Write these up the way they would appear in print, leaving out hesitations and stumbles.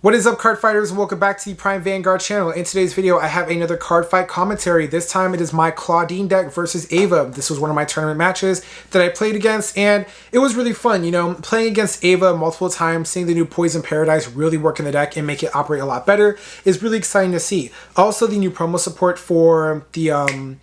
What is up, card fighters, and welcome back to the Prime Vanguard channel. In today's video, I have another card fight commentary. This time it is my Claudine deck versus Ava. This was one of my tournament matches that I played against, and it was really fun. You know, playing against Ava multiple times, seeing the new Poison Paradise really work in the deck and make it operate a lot better is really exciting to see. Also, the new promo support for the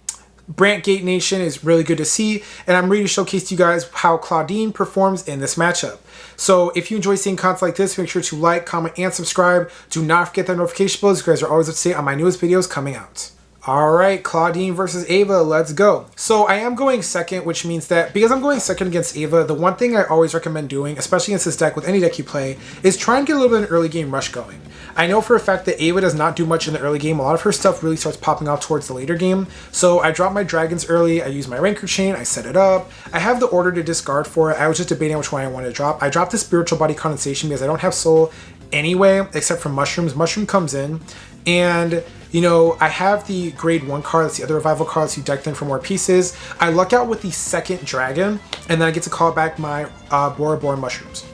Brant Gate Nation is really good to see, and I'm ready to showcase to you guys how Claudine performs in this matchup. So if you enjoy seeing content like this, make sure to like, comment, and subscribe. Do not forget that notification bells. You guys are always up to date on my newest videos coming out. Alright, Claudine versus Ava, let's go. So I am going second, which means that because I'm going second against Ava, the one thing I always recommend doing, especially against this deck with any deck you play, is try and get a little bit of an early game rush going. I know for a fact that Ava does not do much in the early game. A lot of her stuff really starts popping out towards the later game. So I drop my dragons early, I use my Ranker Chain, I set it up. I have the order to discard for it. I was just debating which one I wanted to drop. I dropped the Spiritual Body Condensation because I don't have soul anyway, except for Mushrooms. Mushroom comes in, and you know, I have the grade 1 card, that's the other revival card, so you deck them for more pieces. I luck out with the second dragon, and then I get to call back my Bora Bora Mushrooms.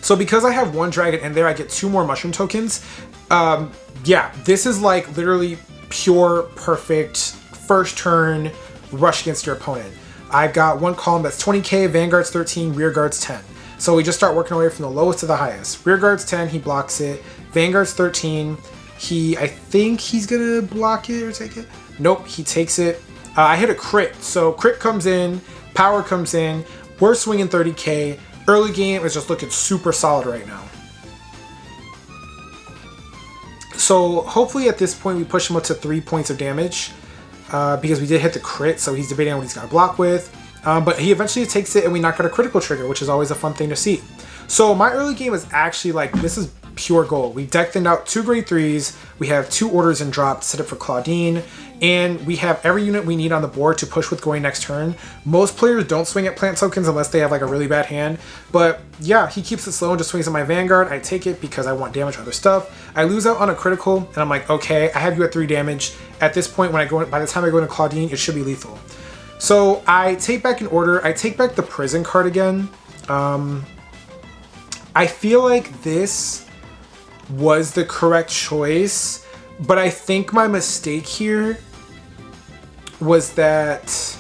So because I have one dragon in there, I get 2 more mushroom tokens. Yeah, this is like literally pure, perfect first turn rush against your opponent. I've got one column that's 20k, Vanguard's 13, Rearguard's 10. So we just start working our way from the lowest to the highest. Rearguard's 10, he blocks it. Vanguard's 13. I think he's gonna block it or take it. Nope, he takes it. I hit a crit, so crit comes in, power comes in. We're swinging 30k. Early game is just looking super solid right now. So hopefully at this point we push him up to 3 points of damage because we did hit the crit, so he's debating on what he's got to block with. But he eventually takes it and we knock out a critical trigger, which is always a fun thing to see. So my early game is actually like, this is pure gold. We decked out 2 grade 3s, we have 2 orders and drop to set up for Claudine, and we have every unit we need on the board to push with going next turn. Most players don't swing at plant tokens unless they have like a really bad hand, but yeah, he keeps it slow and just swings at my Vanguard. I take it because I want damage or other stuff. I lose out on a critical, and I'm like, okay, I have you at 3 damage. At this point, when I go, by the time I go into Claudine, it should be lethal. So I take back an order. I take back the prison card again. I feel like this was the correct choice, but I think my mistake here was that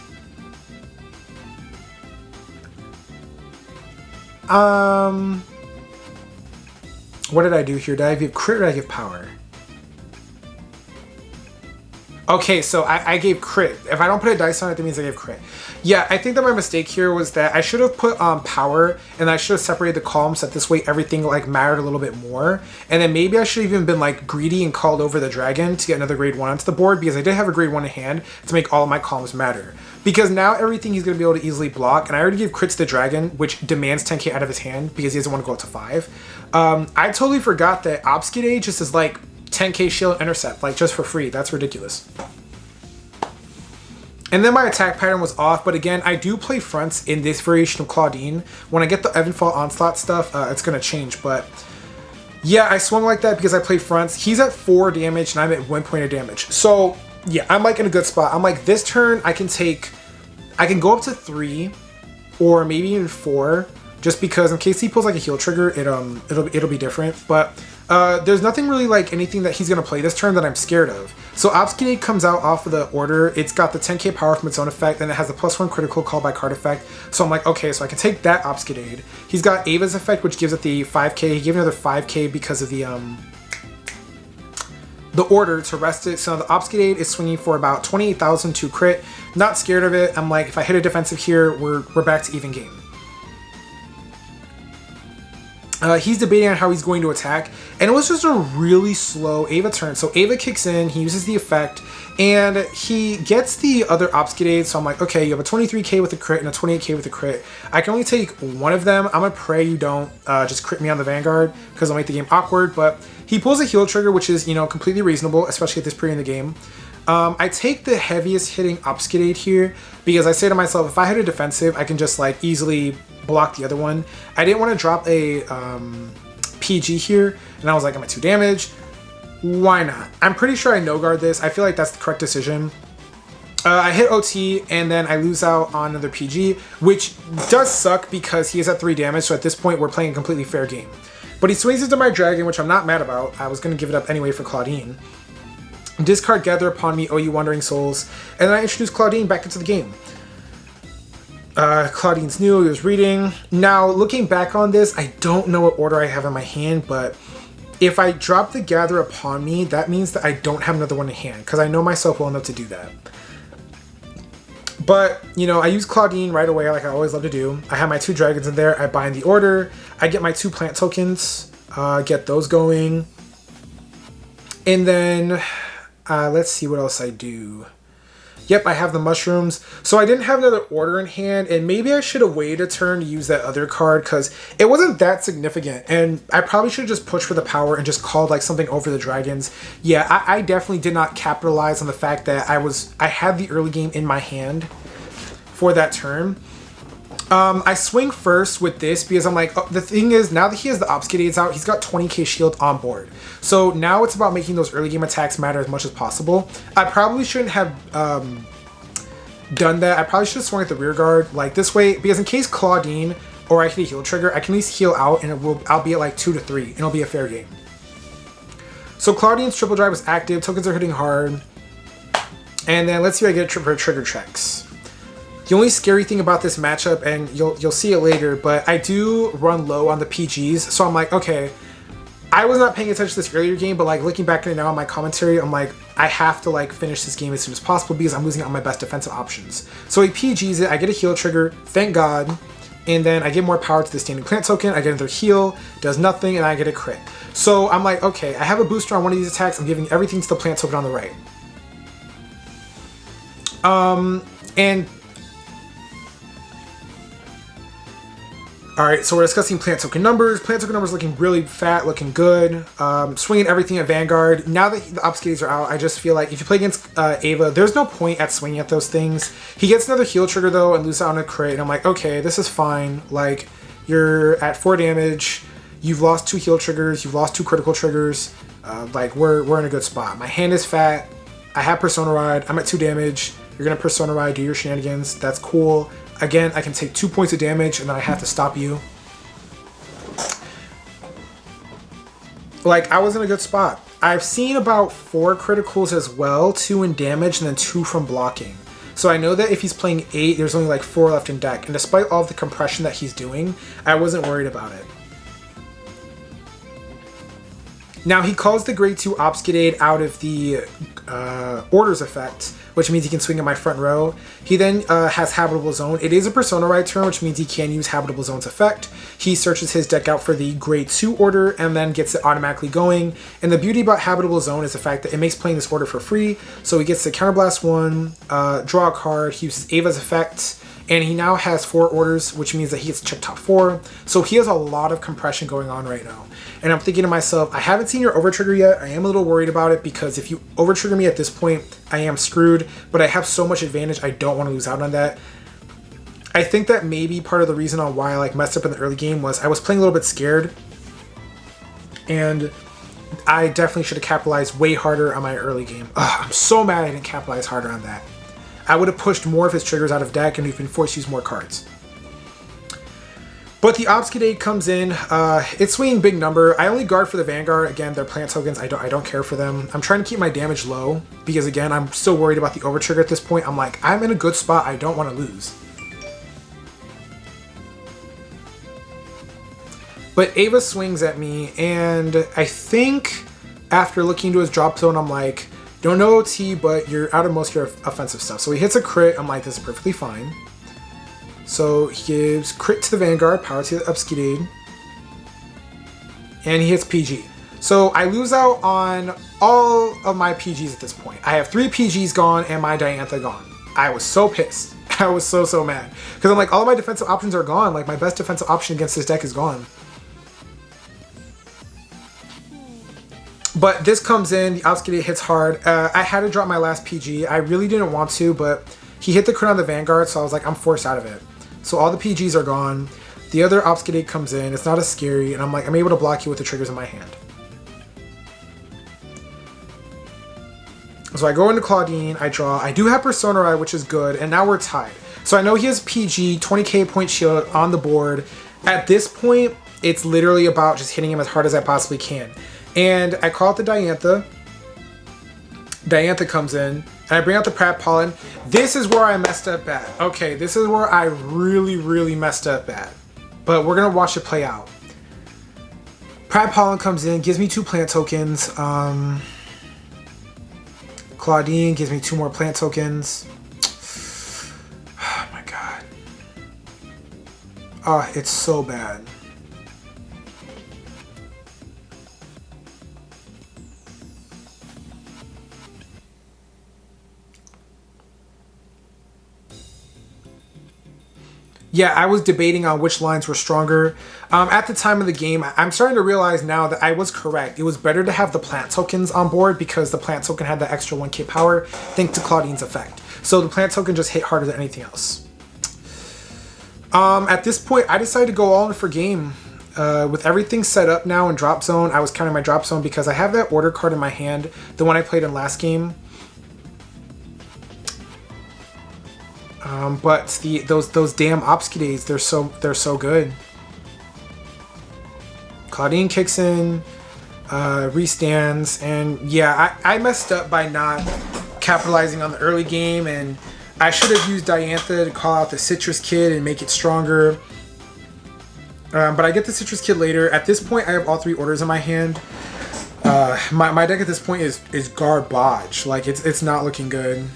what did I do here? Did I give crit or did I give power? Okay, so I gave crit. If I don't put a dice on it, that means I gave crit. Yeah, I think that my mistake here was that I should have put power, and I should have separated the columns so that this way everything like mattered a little bit more. And then maybe I should have even been like greedy and called over the dragon to get another grade 1 onto the board, because I did have a grade 1 in hand to make all of my columns matter. Because now everything he's going to be able to easily block, and I already gave crit to the dragon, which demands 10k out of his hand because he doesn't want to go up to 5. I totally forgot that Obfuscate just is like 10k shield intercept, like just for free. That's ridiculous. And then my attack pattern was off, but again, I do play fronts in this variation of Claudine. When I get the Evanfall Onslaught stuff, it's going to change, but yeah, I swung like that because I played fronts. He's at 4 damage and I'm at 1 point of damage. So yeah, I'm like in a good spot. I'm like, this turn I can go up to 3 or maybe even 4, just because in case he pulls like a heal trigger, it'll be different. But there's nothing really like anything that he's going to play this turn that I'm scared of. So Obfuscate comes out off of the order. It's got the 10k power from its own effect, and it has the +1 critical called by card effect. So I'm like, okay, so I can take that Obfuscate. He's got Ava's effect, which gives it the 5k. He gave me another 5k because of the order to rest it. So the Obfuscate is swinging for about 28,000 to crit. Not scared of it. I'm like, if I hit a defensive here, we're back to even game. He's debating on how he's going to attack, and it was just a really slow Ava turn. So Ava kicks in, he uses the effect, and he gets the other Obfuscate. So I'm like, okay, you have a 23k with a crit and a 28k with a crit. I can only take one of them. I'm gonna pray you don't just crit me on the Vanguard, because it'll make the game awkward. But he pulls a heal trigger, which is, you know, completely reasonable, especially at this period in the game. I take the heaviest hitting Obfuscate here because I say to myself, if I hit a defensive, I can just like easily block the other one. I didn't want to drop a PG here, and I was like, I'm at 2 damage. Why not? I'm pretty sure I no-guard this. I feel like that's the correct decision. I hit OT, and then I lose out on another PG, which does suck because he is at 3 damage, so at this point we're playing a completely fair game. But he swings into my dragon, which I'm not mad about. I was going to give it up anyway for Claudine. Discard Gather Upon Me, Oh You Wandering Souls. And then I introduce Claudine back into the game. Claudine's new, he was reading. Now, looking back on this, I don't know what order I have in my hand, but if I drop the Gather Upon Me, that means that I don't have another one in hand, because I know myself well enough to do that. But, you know, I use Claudine right away, like I always love to do. I have my 2 dragons in there, I bind the order, I get my 2 plant tokens, get those going. And then, let's see what else I do. Yep, I have the mushrooms. So I didn't have another order in hand, and maybe I should have waited a turn to use that other card because it wasn't that significant. And I probably should have just pushed for the power and just called like something over the dragons. Yeah, I definitely did not capitalize on the fact that I had the early game in my hand for that turn. I swing first with this because I'm like, oh, the thing is, now that he has the Obfuscateds out, he's got 20k shield on board. So now it's about making those early game attacks matter as much as possible. I probably shouldn't have done that. I probably should have swung at the rear guard like this way, because in case Claudine or I hit a heal trigger, I can at least heal out and I'll be at like 2 to 3 and it'll be a fair game. So Claudine's triple drive was active, tokens are hitting hard. And then let's see if I get for trigger checks. The only scary thing about this matchup, and you'll see it later, but I do run low on the PGs, so I'm like, okay, I was not paying attention to this earlier game, but like looking back at it now on my commentary, I'm like, I have to like finish this game as soon as possible because I'm losing out on my best defensive options. So he PGs it, I get a heal trigger, thank God, and then I get more power to the standing plant token, I get another heal, does nothing, and I get a crit. So I'm like, okay, I have a booster on one of these attacks, I'm giving everything to the plant token on the right. And alright, so we're discussing plant token numbers. Plant token numbers looking really fat, looking good. Swinging everything at Vanguard. Now that the Obfuscateds are out, I just feel like if you play against Ava, there's no point at swinging at those things. He gets another heal trigger though and loses out on a crit, and I'm like, okay, this is fine. Like, you're at 4 damage, you've lost 2 heal triggers, you've lost 2 critical triggers. Like, we're in a good spot. My hand is fat, I have Persona Ride, I'm at 2 damage, you're gonna Persona Ride, do your shenanigans, that's cool. Again, I can take 2 points of damage and then I have to stop you. Like, I was in a good spot. I've seen about 4 criticals as well, 2 in damage and then 2 from blocking. So I know that if he's playing 8, there's only like 4 left in deck. And despite all of the compression that he's doing, I wasn't worried about it. Now he calls the grade 2 Obfuscated out of the Orders effect, which means he can swing in my front row. He then has Habitable Zone. It is a Persona Ride turn, which means he can use Habitable Zone's effect. He searches his deck out for the grade 2 order and then gets it automatically going. And the beauty about Habitable Zone is the fact that it makes playing this order for free. So he gets the Counterblast 1, draw a card, he uses Ava's effect, and he now has 4 orders, which means that he gets to check top 4. So he has a lot of compression going on right now. And I'm thinking to myself, I haven't seen your over trigger yet. I am a little worried about it because if you over trigger me at this point, I am screwed, but I have so much advantage, I don't want to lose out on that. I think that maybe part of the reason on why I like messed up in the early game was I was playing a little bit scared, and I definitely should have capitalized way harder on my early game. Ugh, I'm so mad I didn't capitalize harder on that. I would have pushed more of his triggers out of deck and we've been forced to use more cards. But the Obfuscate comes in, it's swinging big number. I only guard for the Vanguard. Again, they're plant tokens, I don't care for them. I'm trying to keep my damage low because again, I'm still worried about the over trigger at this point. I'm like, I'm in a good spot, I don't want to lose. But Ava swings at me and I think after looking to his drop zone, I'm like, don't know OT, but you're out of most of your offensive stuff. So he hits a crit, I'm like, this is perfectly fine. So he gives crit to the Vanguard, power to the Obfuscate, and he hits PG. So I lose out on all of my PGs at this point. I have 3 PGs gone and my Diantha gone. I was so pissed. I was so mad. Because I'm like, all of my defensive options are gone. Like, my best defensive option against this deck is gone. But this comes in, the Obfuscate hits hard. I had to drop my last PG. I really didn't want to, but he hit the crit on the Vanguard, so I was like, I'm forced out of it. So all the PGs are gone. The other Obfuscate comes in. It's not as scary, and I'm like, I'm able to block you with the triggers in my hand. So I go into Claudine, I draw. I do have Persona Ride, which is good, and now we're tied. So I know he has PG, 20k point shield on the board. At this point, It's literally about just hitting him as hard as I possibly can. And I call it the Diantha. Diantha comes in, and I bring out the Pratt Pollen. This is where I messed up bad. Okay, this is where I really, really messed up bad. But we're gonna watch it play out. Pratt Pollen comes in, gives me 2 plant tokens. Claudine gives me 2 more plant tokens. Oh my god. Oh, it's so bad. Yeah, I was debating on which lines were stronger. At the time of the game, I'm starting to realize now that I was correct. It was better to have the plant tokens on board because the plant token had the extra 1k power thanks to Claudine's effect. So the plant token just hit harder than anything else. At this point, I decided to go all in for game. With everything set up now in drop zone, I was counting my drop zone because I have that order card in my hand, the one I played in last game. But those damn Obscudates, they're so good. Claudine kicks in, restands, and yeah, I messed up by not capitalizing on the early game, and I should have used Diantha to call out the Citrus Kid and make it stronger. But I get the Citrus Kid later. At this point, I have all 3 orders in my hand. My deck at this point is garbage. Like it's not looking good.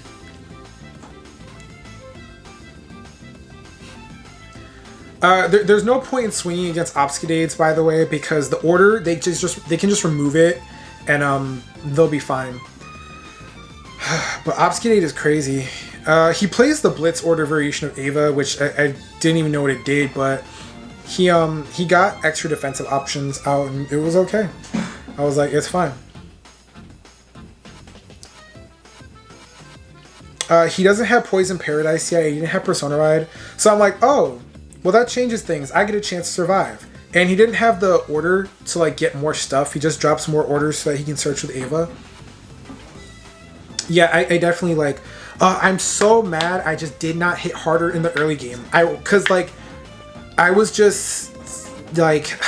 There's no point in swinging against Obscudates, by the way, because the order they can just remove it, and they'll be fine. But Obscudate is crazy. He plays the Blitz order variation of Ava, which I didn't even know what it did, but he got extra defensive options out, and it was okay. I was like, it's fine. He doesn't have Poison Paradise yet. He didn't have Persona Ride, so I'm like, oh. Well, that changes things. I get a chance to survive. And he didn't have the order to like get more stuff. He just drops more orders so that he can search with Ava. Yeah, I definitely like... I'm so mad I just did not hit harder in the early game. Because like, I was just like...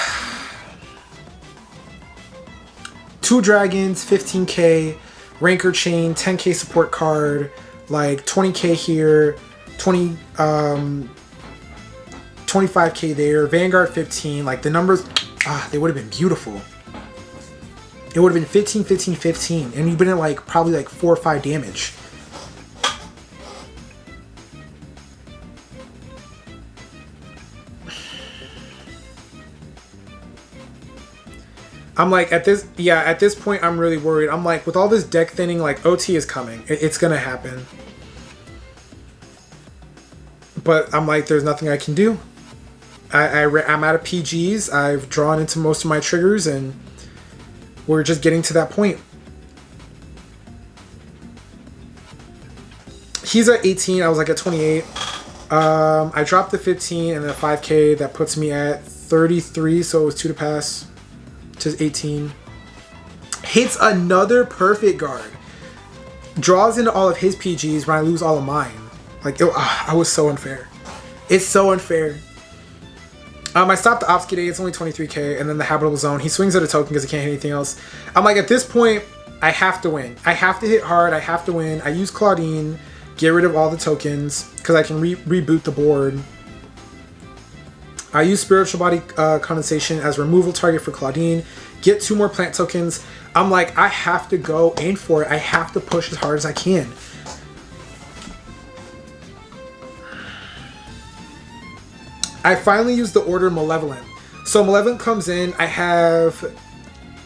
2 dragons, 15k, Ranker Chain, 10k support card, like 20k here, 25k there, Vanguard 15, like the numbers, they would have been beautiful. It would have been 15, 15, 15, and you've been at like probably like 4 or 5 damage. I'm like, at this point, I'm really worried. I'm like, with all this deck thinning, like OT is coming. It's gonna happen. But I'm like, there's nothing I can do. I'm out of PGs. I've drawn into most of my triggers, and we're just getting to that point. He's at 18. I was like at 28. I dropped the 15 and then a 5k. That puts me at 33, so it was 2 to pass to 18. Hits another perfect guard. Draws into all of his PGs when I lose all of mine. Like, I was so unfair. It's so unfair. I stopped the Obscudate, it's only 23k, and then the Habitable Zone. He swings at a token because he can't hit anything else. I'm like, at this point, I have to win. I have to hit hard, I have to win. I use Claudine, get rid of all the tokens, because I can reboot the board. I use Spiritual Body Condensation as removal target for Claudine, get 2 more plant tokens. I'm like, I have to go in for it. I have to push as hard as I can. I finally used the order Malevolent. So Malevolent comes in, I have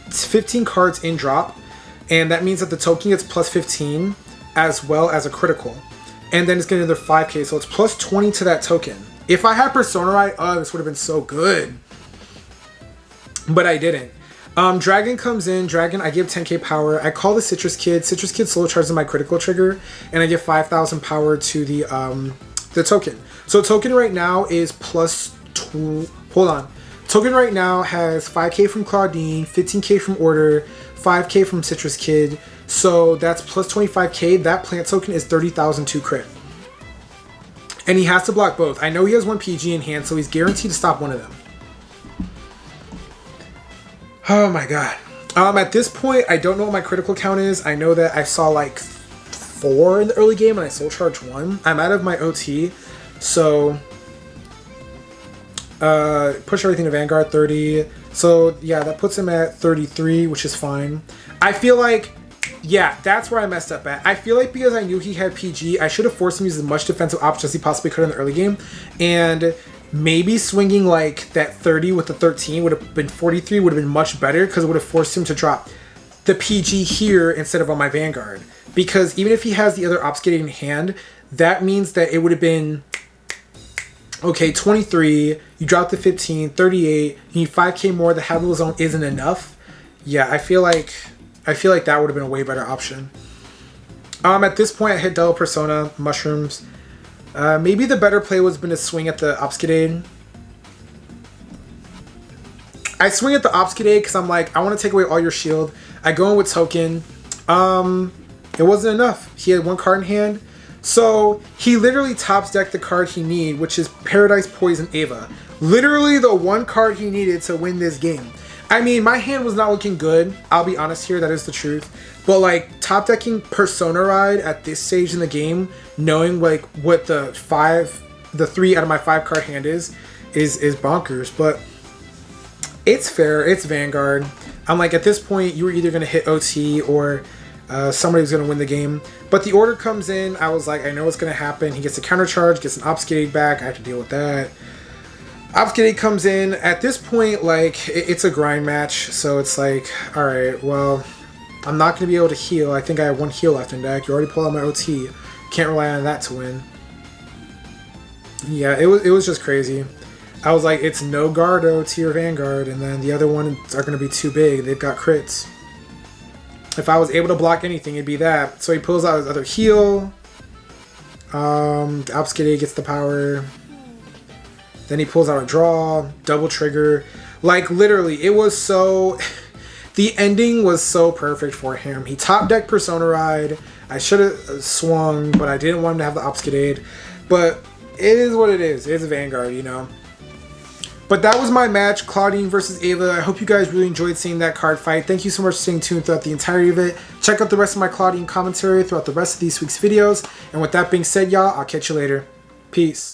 15 cards in drop, and that means that the token gets plus 15 as well as a critical. And then it's getting another 5k, so it's plus 20 to that token. If I had Persona Ride, this would have been so good. But I didn't. Dragon comes in, Dragon, I give 10k power. I call the Citrus Kid. Citrus Kid slow charges my critical trigger, and I give 5,000 power to the token. So token right now is plus 2. Hold on. Token right now has 5k from Claudine, 15k from Order, 5k from Citrus Kid. So that's plus 25k. That plant token is 30,000 to crit. And he has to block both. I know he has 1 PG in hand, so he's guaranteed to stop one of them. Oh my god. At this point, I don't know what my critical count is. I know that I saw like 4 in the early game and I soul charge 1. I'm out of my OT, so push everything to Vanguard 30. So yeah, that puts him at 33, which is fine. I feel like, yeah, that's where I messed up at. I feel like because I knew he had PG, I should have forced him to use as much defensive options as he possibly could in the early game, and maybe swinging like that 30 with the 13 would have been 43, would have been much better because it would have forced him to drop the PG here instead of on my Vanguard. Because even if he has the other obfuscating in hand, that means that it would have been, okay, 23, you drop the 15, 38, you need 5k more, the habitable zone isn't enough. Yeah, I feel like that would have been a way better option. At this point, I hit double persona, mushrooms. Maybe the better play would have been to swing at the obfuscating. I swing at the obfuscating because I'm like, I want to take away all your shield. I go in with token. It wasn't enough. He had 1 card in hand. So he literally tops decked the card he needed, which is Paradise Poison Ava. Literally the 1 card he needed to win this game. I mean, my hand was not looking good. I'll be honest here, that is the truth. But like top decking Persona Ride at this stage in the game, knowing like what the 3 out of my 5 card hand is bonkers. But it's fair. It's Vanguard. I'm like, at this point, you were either gonna hit OT or somebody was gonna win the game. But the order comes in. I was like, I know what's gonna happen. He gets a counter charge, gets an obfuscating back. I have to deal with that. Obfuscating comes in. At this point, like, it's a grind match, so it's like, alright, well, I'm not going to be able to heal. I think I have 1 heal left in deck. You already pulled out my OT. Can't rely on that to win. Yeah, it was just crazy. I was like, it's no guard OT or Vanguard, and then the other ones are going to be too big. They've got crits. If I was able to block anything, it'd be that. So he pulls out his other heal. Obfuscating gets the power. Then he pulls out a draw, double trigger. Like, literally, it was so... The ending was so perfect for him. He top decked Persona Ride. I should have swung, but I didn't want him to have the obfuscate. But it is what it is. It's a Vanguard, you know. But that was my match, Claudine versus Ava. I hope you guys really enjoyed seeing that card fight. Thank you so much for staying tuned throughout the entirety of it. Check out the rest of my Claudine commentary throughout the rest of these week's videos. And with that being said, y'all, I'll catch you later. Peace.